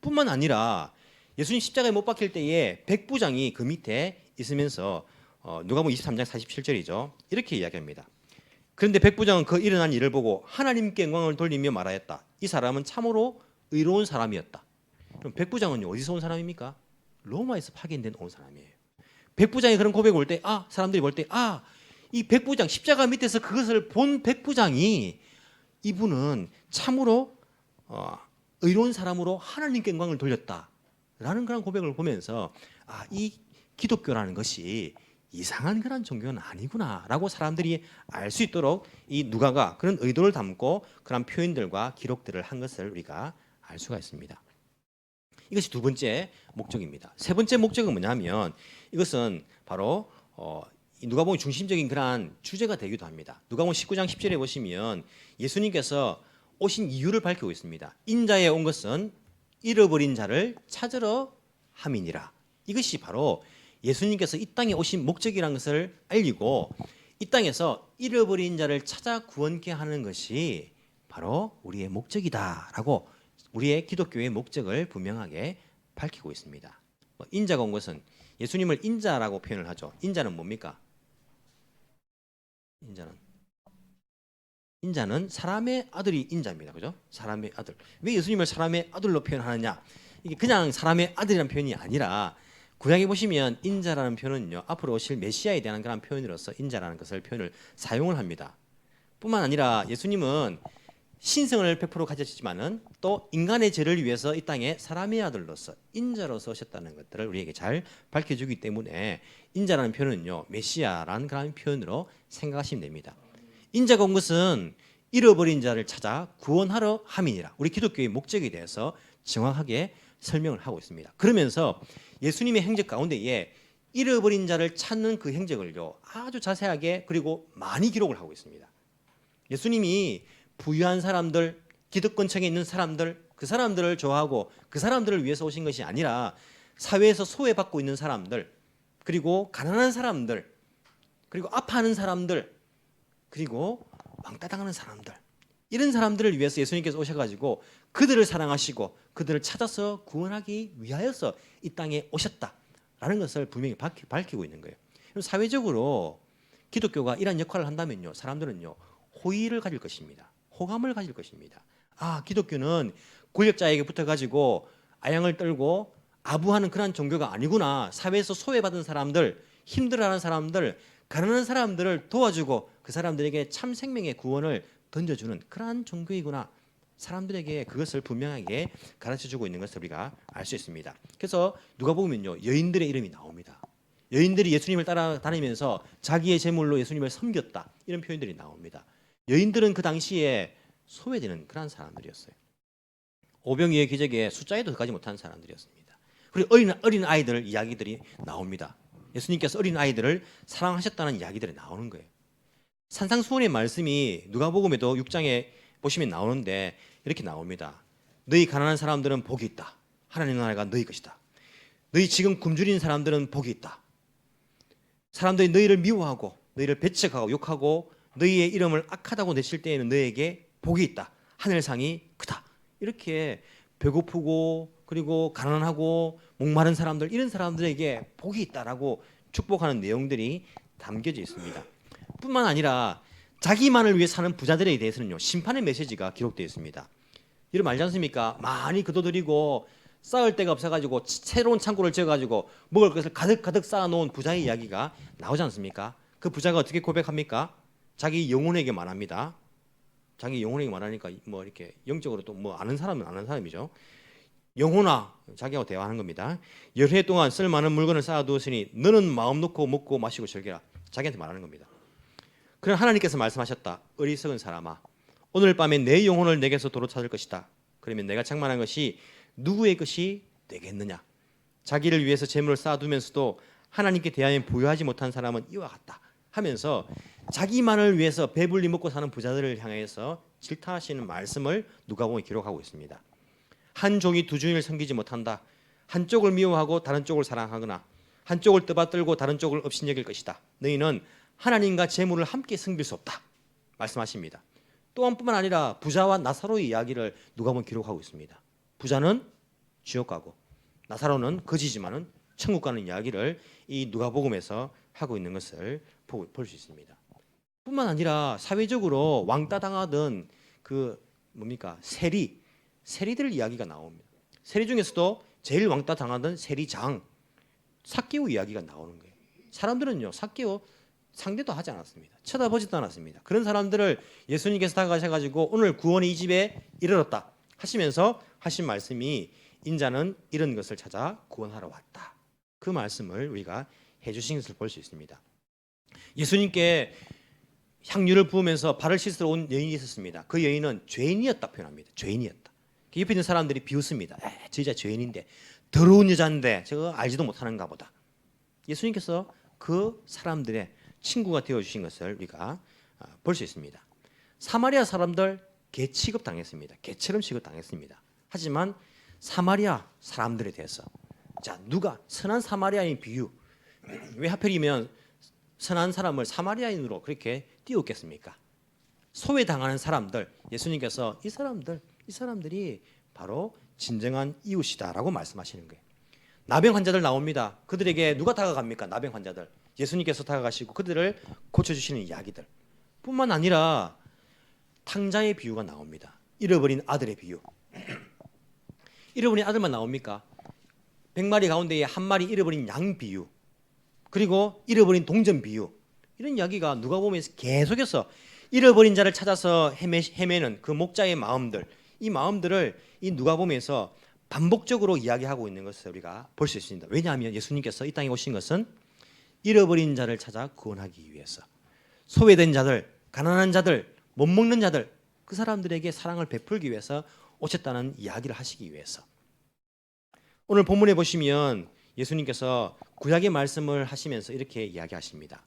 뿐만 아니라 예수님 십자가에 못 박힐 때에 백부장이 그 밑에 있으면서 누가복음 23장 47절이죠. 이렇게 이야기합니다. 그런데 백부장은 그 일어난 일을 보고 하나님께 영광을 돌리며 말하였다. 이 사람은 참으로 의로운 사람이었다. 그럼 백부장은 어디서 온 사람입니까? 로마에서 파견된 온 사람이에요. 백부장이 그런 고백을 올 때, 사람들이 볼 때, 이 백부장, 십자가 밑에서 그것을 본 백부장이, 이분은 참으로 의로운 사람으로 하나님께 영광을 돌렸다라는 그런 고백을 보면서, 이 기독교라는 것이 이상한 그런 종교는 아니구나라고 사람들이 알 수 있도록 이 누가가 그런 의도를 담고 그런 표현들과 기록들을 한 것을 우리가 알 수가 있습니다. 이것이 두 번째 목적입니다. 세 번째 목적은 뭐냐면, 이것은 바로 이 누가복음의 중심적인 그러한 주제가 되기도 합니다. 누가복음 19장 10절에 보시면 예수님께서 오신 이유를 밝히고 있습니다. 인자에 온 것은 잃어버린 자를 찾으러 함이니라. 이것이 바로 예수님께서 이 땅에 오신 목적이라는 것을 알리고, 이 땅에서 잃어버린 자를 찾아 구원케 하는 것이 바로 우리의 목적이다라고 우리의 기독교의 목적을 분명하게 밝히고 있습니다. 인자가 온 것은, 예수님을 인자라고 표현을 하죠. 인자는 뭡니까? 인자는 사람의 아들이 인자입니다. 그죠? 사람의 아들. 왜 예수님을 사람의 아들로 표현하느냐? 이게 그냥 사람의 아들이라는 표현이 아니라 구약에 보시면 인자라는 표현은요, 앞으로 오실 메시아에 대한 그런 표현으로서 인자라는 것을 표현을 사용을 합니다. 뿐만 아니라 예수님은 신성을 100% 가졌지만은 또 인간의 죄를 위해서 이 땅에 사람의 아들로서 인자로서 오셨다는 것들을 우리에게 잘 밝혀주기 때문에 인자라는 표현은요, 메시아라는 그런 표현으로 생각하시면 됩니다. 인자가 온 것은 잃어버린 자를 찾아 구원하러 함이니라. 우리 기독교의 목적에 대해서 정확하게 설명을 하고 있습니다. 그러면서 예수님의 행적 가운데에 잃어버린 자를 찾는 그 행적을요, 아주 자세하게 그리고 많이 기록을 하고 있습니다. 예수님이 부유한 사람들, 기득권층에 있는 사람들, 그 사람들을 좋아하고 그 사람들을 위해서 오신 것이 아니라 사회에서 소외받고 있는 사람들, 그리고 가난한 사람들, 그리고 아파하는 사람들, 그리고 왕따 당하는 사람들, 이런 사람들을 위해서 예수님께서 오셔가지고 그들을 사랑하시고 그들을 찾아서 구원하기 위하여서 이 땅에 오셨다라는 것을 분명히 밝히고 있는 거예요. 사회적으로 기독교가 이런 역할을 한다면요, 사람들은요, 호의를 가질 것입니다. 호감을 가질 것입니다. 기독교는 권력자에게 붙어가지고 아양을 떨고 아부하는 그런 종교가 아니구나. 사회에서 소외받은 사람들, 힘들어하는 사람들, 가난한 사람들을 도와주고 그 사람들에게 참 생명의 구원을 던져주는 그러한 종교이구나. 사람들에게 그것을 분명하게 가르쳐주고 있는 것을 우리가 알 수 있습니다. 그래서 누가 보면요, 여인들의 이름이 나옵니다. 여인들이 예수님을 따라다니면서 자기의 재물로 예수님을 섬겼다, 이런 표현들이 나옵니다. 여인들은 그 당시에 소외되는 그런 사람들이었어요. 오병이의 기적에 숫자에도 들어가지 못한 사람들이었습니다. 그리고 어린 아이들 이야기들이 나옵니다. 예수님께서 어린 아이들을 사랑하셨다는 이야기들이 나오는 거예요. 산상수훈의 말씀이 누가복음에도 6장에 보시면 나오는데 이렇게 나옵니다. 너희 가난한 사람들은 복이 있다. 하나님 나라가 너희 것이다. 너희 지금 굶주린 사람들은 복이 있다. 사람들이 너희를 미워하고 너희를 배척하고 욕하고 너희의 이름을 악하다고 내칠 때에는 너희에게 복이 있다. 하늘상이 크다. 이렇게 배고프고 그리고 가난하고 목마른 사람들 이런 사람들에게 복이 있다라고 축복하는 내용들이 담겨져 있습니다. 뿐만 아니라 자기만을 위해 사는 부자들에 대해서는요 심판의 메시지가 기록되어 있습니다. 여러분 알지 않습니까? 많이 거둬들이고 쌓을 데가 없어가지고 새로운 창고를 지어가지고 먹을 것을 가득 쌓아놓은 부자의 이야기가 나오지 않습니까? 그 부자가 어떻게 고백합니까? 자기 영혼에게 말합니다. 자기 영혼에게 말하니까 뭐 이렇게 영적으로 또 뭐 아는 사람은 아는 사람이죠. 영혼아, 자기하고 대화하는 겁니다. 열해 동안 쓸만한 물건을 쌓아두었으니 너는 마음 놓고 먹고 마시고 즐겨라. 자기한테 말하는 겁니다. 그럼 하나님께서 말씀하셨다. 어리석은 사람아, 오늘 밤에 내 영혼을 내게서 도로 찾을 것이다. 그러면 내가 장만한 것이 누구의 것이 되겠느냐? 자기를 위해서 재물을 쌓아두면서도 하나님께 대하여 부여하지 못한 사람은 이와 같다 하면서 자기만을 위해서 배불리 먹고 사는 부자들을 향해서 질타하시는 말씀을 누가복음에 기록하고 있습니다. 한 종이 두 주인을 섬기지 못한다. 한쪽을 미워하고 다른 쪽을 사랑하거나 한쪽을 떠받들고 다른 쪽을 업신여길 것이다. 너희는 하나님과 재물을 함께 섬길 수 없다 말씀하십니다. 또한 뿐만 아니라 부자와 나사로의 이야기를 누가복음에 기록하고 있습니다. 부자는 지옥 가고 나사로는 거지지만은 천국 가는 이야기를 이 누가복음에서 하고 있는 것을 볼 수 있습니다. 뿐만 아니라 사회적으로 왕따 당하던 그 뭡니까 세리들 이야기가 나옵니다. 세리 중에서도 제일 왕따 당하던 세리장 삭개오 이야기가 나오는 거예요. 사람들은요 삭개오 상대도 하지 않았습니다. 쳐다보지도 않았습니다. 그런 사람들을 예수님께서 다가가셔가지고 오늘 구원이 이 집에 이르렀다 하시면서 하신 말씀이 인자는 이런 것을 찾아 구원하러 왔다. 그 말씀을 우리가 해주신 것을 볼 수 있습니다. 예수님께 향유를 부으면서 발을 씻으러 온 여인이 있었습니다. 그 여인은 죄인이었다 표현합니다. 죄인이었다. 옆에 있는 사람들이 비웃습니다. 저 여자 죄인인데 더러운 여자인데 저거 알지도 못하는가 보다. 예수님께서 그 사람들의 친구가 되어주신 것을 우리가 볼 수 있습니다. 사마리아 사람들 개 취급당했습니다. 개처럼 취급당했습니다. 하지만 사마리아 사람들에 대해서 자 누가 선한 사마리아인 비유 왜 하필이면 선한 사람을 사마리아인으로 그렇게 띄웠겠습니까? 소외당하는 사람들 예수님께서 이 사람들이 바로 진정한 이웃이다라고 말씀하시는 거예요. 나병 환자들 나옵니다. 그들에게 누가 다가갑니까? 나병 환자들 예수님께서 다가가시고 그들을 고쳐주시는 이야기들 뿐만 아니라 탕자의 비유가 나옵니다. 잃어버린 아들의 비유. 잃어버린 아들만 나옵니까? 100마리 가운데에 한 마리 잃어버린 양 비유 그리고 잃어버린 동전 비유 이런 이야기가 누가복음에서 계속해서 잃어버린 자를 찾아서 헤매는 그 목자의 마음들 이 마음들을 이 누가복음에서 반복적으로 이야기하고 있는 것을 우리가 볼 수 있습니다. 왜냐하면 예수님께서 이 땅에 오신 것은 잃어버린 자를 찾아 구원하기 위해서 소외된 자들, 가난한 자들, 못 먹는 자들 그 사람들에게 사랑을 베풀기 위해서 오셨다는 이야기를 하시기 위해서 오늘 본문에 보시면 예수님께서 구약의 말씀을 하시면서 이렇게 이야기하십니다.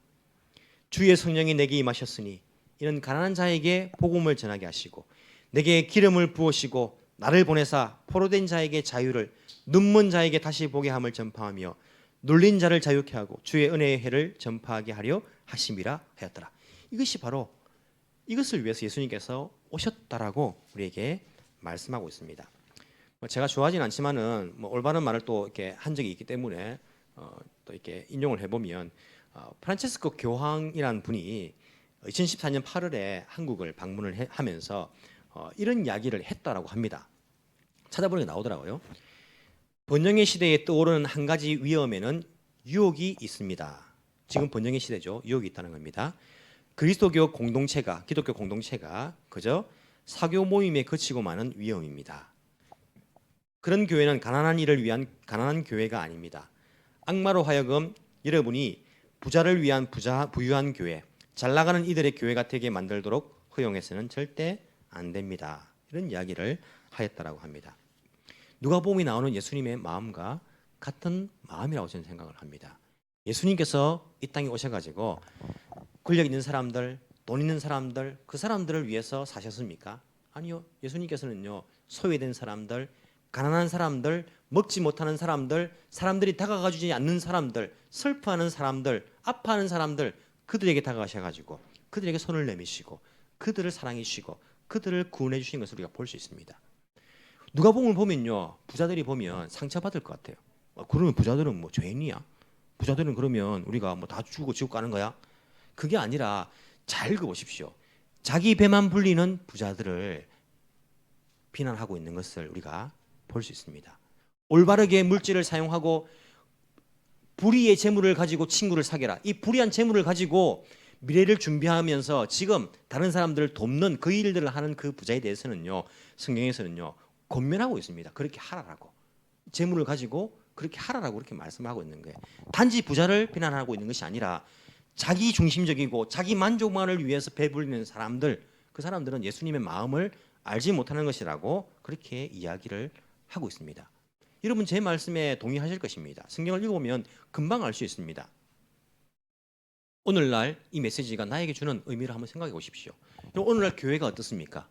주의 성령이 내게 임하셨으니 이는 가난한 자에게 복음을 전하게 하시고 내게 기름을 부으시고 나를 보내사 포로된 자에게 자유를 눈먼 자에게 다시 보게 함을 전파하며 눌린 자를 자유케 하고 주의 은혜의 해를 전파하게 하려 하심이라 하였더라. 이것이 바로 이것을 위해서 예수님께서 오셨다라고 우리에게 말씀하고 있습니다. 제가 좋아하진 않지만은 올바른 말을 또 이렇게 한 적이 있기 때문에 또 이렇게 인용을 해보면 프란체스코 교황이라는 분이 2014년 8월에 한국을 방문을 하면서 이런 이야기를 했다라고 합니다. 찾아보니까 나오더라고요. 번영의 시대에 떠오르는 한 가지 위험에는 유혹이 있습니다. 지금 번영의 시대죠. 유혹이 있다는 겁니다. 그리스도교 공동체가 기독교 공동체가 그저 사교 모임에 그치고 마는 위험입니다. 그런 교회는 가난한 이를 위한 가난한 교회가 아닙니다. 악마로 하여금 여러분이 부자를 위한 부유한 교회, 잘 나가는 이들의 교회가 되게 만들도록 허용해서는 절대 안 됩니다. 이런 이야기를 하였다라고 합니다. 누가복음에 나오는 예수님의 마음과 같은 마음이라고 저는 생각을 합니다. 예수님께서 이 땅에 오셔가지고 권력 있는 사람들, 돈 있는 사람들, 그 사람들을 위해서 사셨습니까? 아니요. 예수님께서는요, 소외된 사람들, 가난한 사람들, 먹지 못하는 사람들, 사람들이 다가가 주지 않는 사람들, 슬퍼하는 사람들, 아파하는 사람들, 그들에게 다가가셔가지고 그들에게 손을 내미시고 그들을 사랑해 주시고 그들을 구원해 주시는 것을 우리가 볼 수 있습니다. 누가복음을 보면요, 부자들이 보면 상처받을 것 같아요. 그러면 부자들은 뭐 죄인이야? 부자들은 그러면 우리가 뭐 다 죽고 지옥 가는 거야? 그게 아니라 잘 읽어보십시오. 자기 배만 불리는 부자들을 비난하고 있는 것을 우리가 볼 수 있습니다. 올바르게 물질을 사용하고 불의의 재물을 가지고 친구를 사귀라. 이 불의한 재물을 가지고 미래를 준비하면서 지금 다른 사람들을 돕는 그 일들을 하는 그 부자에 대해서는요, 성경에서는요 권면하고 있습니다. 그렇게 하라라고. 재물을 가지고 그렇게 하라라고 그렇게 말씀하고 있는 거예요. 단지 부자를 비난하고 있는 것이 아니라 자기 중심적이고 자기 만족만을 위해서 배불리는 사람들, 그 사람들은 예수님의 마음을 알지 못하는 것이라고 그렇게 이야기를 하고 있습니다. 여러분 제 말씀에 동의하실 것입니다. 성경을 읽어보면 금방 알 수 있습니다. 오늘날 이 메시지가 나에게 주는 의미를 한번 생각해 보십시오. 오늘날 교회가 어떻습니까?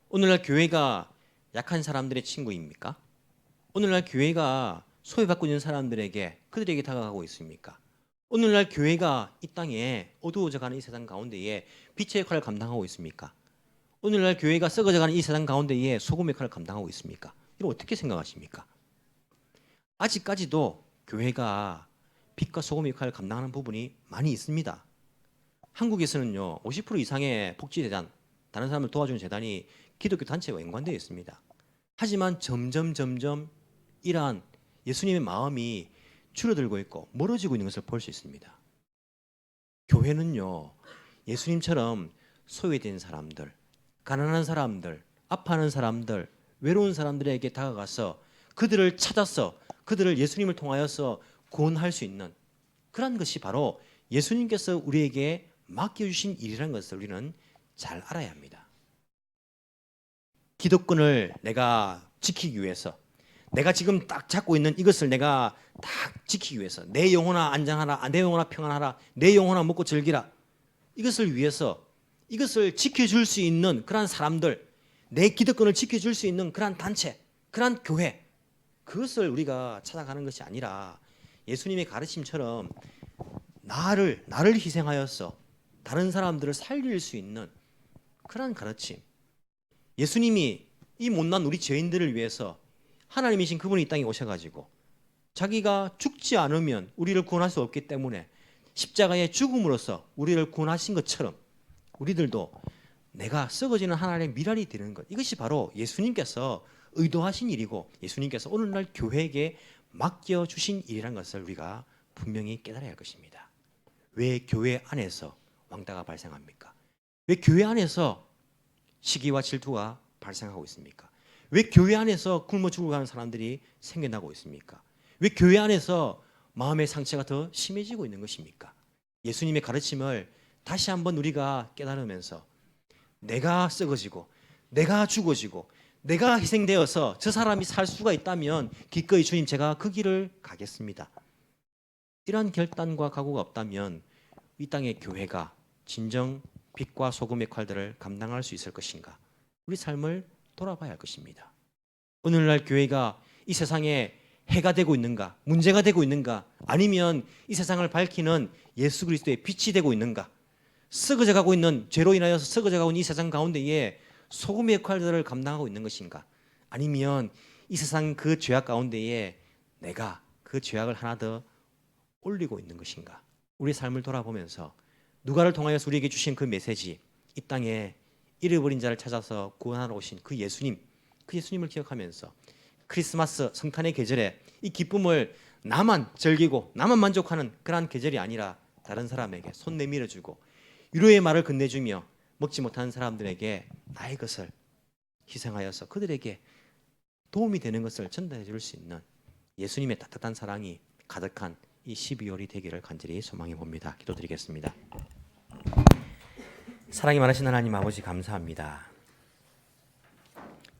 오늘날 교회가 약한 사람들의 친구입니까? 오늘날 교회가 소외받고 있는 사람들에게 그들에게 다가가고 있습니까? 오늘날 교회가 이 땅에 어두워져가는 이 세상 가운데에 빛의 역할을 감당하고 있습니까? 오늘날 교회가 썩어져가는 이 세상 가운데에 소금의 역할을 감당하고 있습니까? 이거 어떻게 생각하십니까? 아직까지도 교회가 빛과 소금의 역할을 감당하는 부분이 많이 있습니다. 한국에서는요 50% 이상의 복지재단, 다른 사람을 도와주는 재단이 기독교 단체와 연관되어 있습니다. 하지만 점점 이러한 예수님의 마음이 줄어들고 있고 멀어지고 있는 것을 볼 수 있습니다. 교회는요 예수님처럼 소외된 사람들, 가난한 사람들, 아파하는 사람들, 외로운 사람들에게 다가가서 그들을 찾아서 그들을 예수님을 통하여서 구원할 수 있는 그런 것이 바로 예수님께서 우리에게 맡겨주신 일이라는 것을 우리는 잘 알아야 합니다. 기득권을 내가 지키기 위해서, 내가 지금 딱 잡고 있는 이것을 내가 딱 지키기 위해서, 내 영혼아 안전하라, 내 영혼아 평안하라, 내 영혼아 먹고 즐기라, 이것을 위해서 이것을 지켜줄 수 있는 그러한 사람들, 내 기득권을 지켜줄 수 있는 그러한 단체, 그러한 교회, 그것을 우리가 찾아가는 것이 아니라 예수님의 가르침처럼 나를 희생하여서 다른 사람들을 살릴 수 있는 그러한 가르침. 예수님이 이 못난 우리 죄인들을 위해서 하나님이신 그분이 이 땅에 오셔가지고 자기가 죽지 않으면 우리를 구원할 수 없기 때문에 십자가의 죽음으로써 우리를 구원하신 것처럼 우리들도 내가 썩어지는 하나님의 미랄이 되는 것, 이것이 바로 예수님께서 의도하신 일이고 예수님께서 오늘날 교회에게 맡겨주신 일이라는 것을 우리가 분명히 깨달아야 할 것입니다. 왜 교회 안에서 왕따가 발생합니까? 왜 교회 안에서 시기와 질투가 발생하고 있습니까? 왜 교회 안에서 굶어 죽어가는 사람들이 생겨나고 있습니까? 왜 교회 안에서 마음의 상처가 더 심해지고 있는 것입니까? 예수님의 가르침을 다시 한번 우리가 깨달으면서 내가 썩어지고 내가 죽어지고 내가 희생되어서 저 사람이 살 수가 있다면 기꺼이 주님 제가 그 길을 가겠습니다. 이러한 결단과 각오가 없다면 이 땅의 교회가 진정 빛과 소금의 역할들을 감당할 수 있을 것인가? 우리 삶을 돌아봐야 할 것입니다. 오늘날 교회가 이 세상에 해가 되고 있는가? 문제가 되고 있는가? 아니면 이 세상을 밝히는 예수 그리스도의 빛이 되고 있는가? 썩어져 가고 있는, 죄로 인하여서 썩어져 가고 있는 이 세상 가운데에 소금의 역할들을 감당하고 있는 것인가? 아니면 이 세상 그 죄악 가운데에 내가 그 죄악을 하나 더 올리고 있는 것인가? 우리 삶을 돌아보면서 누가를 통하여서 우리에게 주신 그 메시지, 이 땅에 잃어버린 자를 찾아서 구원하러 오신 그 예수님, 그 예수님을 기억하면서 크리스마스 성탄의 계절에 이 기쁨을 나만 즐기고 나만 만족하는 그러한 계절이 아니라 다른 사람에게 손 내밀어주고 위로의 말을 건네주며 먹지 못하는 사람들에게 나의 것을 희생하여서 그들에게 도움이 되는 것을 전달해 줄 수 있는 예수님의 따뜻한 사랑이 가득한 이 12월이 되기를 간절히 소망해 봅니다. 기도드리겠습니다. 사랑이 많으신 하나님 아버지 감사합니다.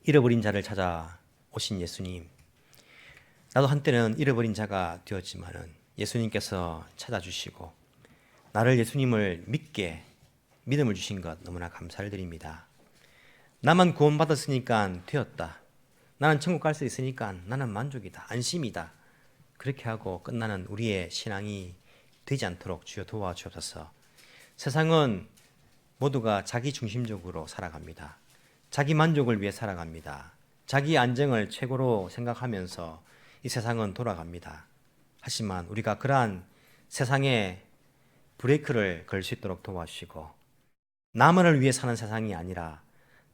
잃어버린 자를 찾아 오신 예수님, 나도 한때는 잃어버린 자가 되었지만은 예수님께서 찾아주시고 나를 예수님을 믿게 믿음을 주신 것 너무나 감사를 드립니다. 나만 구원받았으니까 되었다. 나는 천국 갈 수 있으니까 나는 만족이다. 안심이다. 그렇게 하고 끝나는 우리의 신앙이 되지 않도록 주여 도와주옵소서. 세상은 모두가 자기 중심적으로 살아갑니다. 자기 만족을 위해 살아갑니다. 자기 안정을 최고로 생각하면서 이 세상은 돌아갑니다. 하지만 우리가 그러한 세상에 브레이크를 걸 수 있도록 도와주시고 나만을 위해 사는 세상이 아니라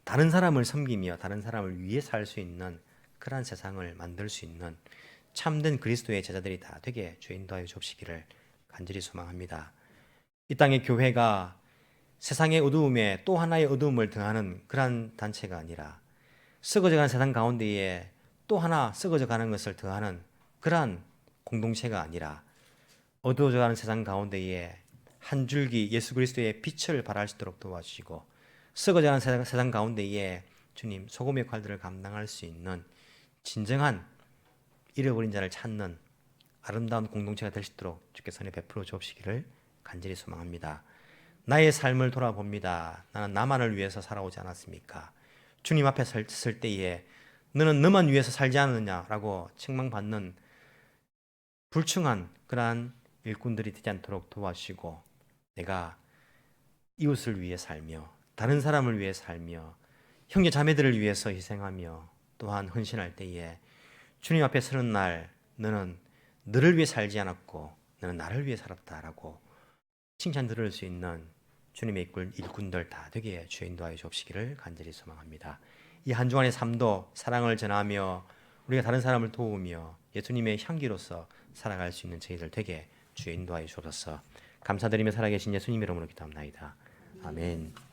다른 사람을 섬기며 다른 사람을 위해 살 수 있는 그러한 세상을 만들 수 있는 참된 그리스도의 제자들이 다 되게 주여 인도하여 주옵시기를 간절히 소망합니다. 이 땅의 교회가 세상의 어두움에 또 하나의 어두움을 더하는 그러한 단체가 아니라 썩어져가는 세상 가운데에 또 하나 썩어져가는 것을 더하는 그러한 공동체가 아니라 어두워져가는 세상 가운데에 한 줄기 예수 그리스도의 빛을 발할 수 있도록 도와주시고 썩어져가는 세상 가운데에 주님 소금의 역할들을 감당할 수 있는 진정한 잃어버린 자를 찾는 아름다운 공동체가 될 수 있도록 주께서 은혜 베풀어 주옵시기를 간절히 소망합니다. 나의 삶을 돌아봅니다. 나는 나만을 위해서 살아오지 않았습니까? 주님 앞에 설 때에 너는 너만 위해서 살지 않느냐라고 책망받는 불충한 그러한 일꾼들이 되지 않도록 도와주시고 내가 이웃을 위해 살며 다른 사람을 위해 살며 형제 자매들을 위해서 희생하며 또한 헌신할 때에 주님 앞에 서는 날 너는 너를 위해 살지 않았고 너는 나를 위해 살았다라고 칭찬 들을 수 있는 주님의 일꾼들 다 되게 주여 인도하여 주옵시기를 간절히 소망합니다. 이 한 주간의 삶도 사랑을 전하며 우리가 다른 사람을 도우며 예수님의 향기로서 살아갈 수 있는 저희들 되게 주여 인도하여 주옵소서. 감사드리며 살아계신 예수님 이름으로 기도합나이다. 아멘.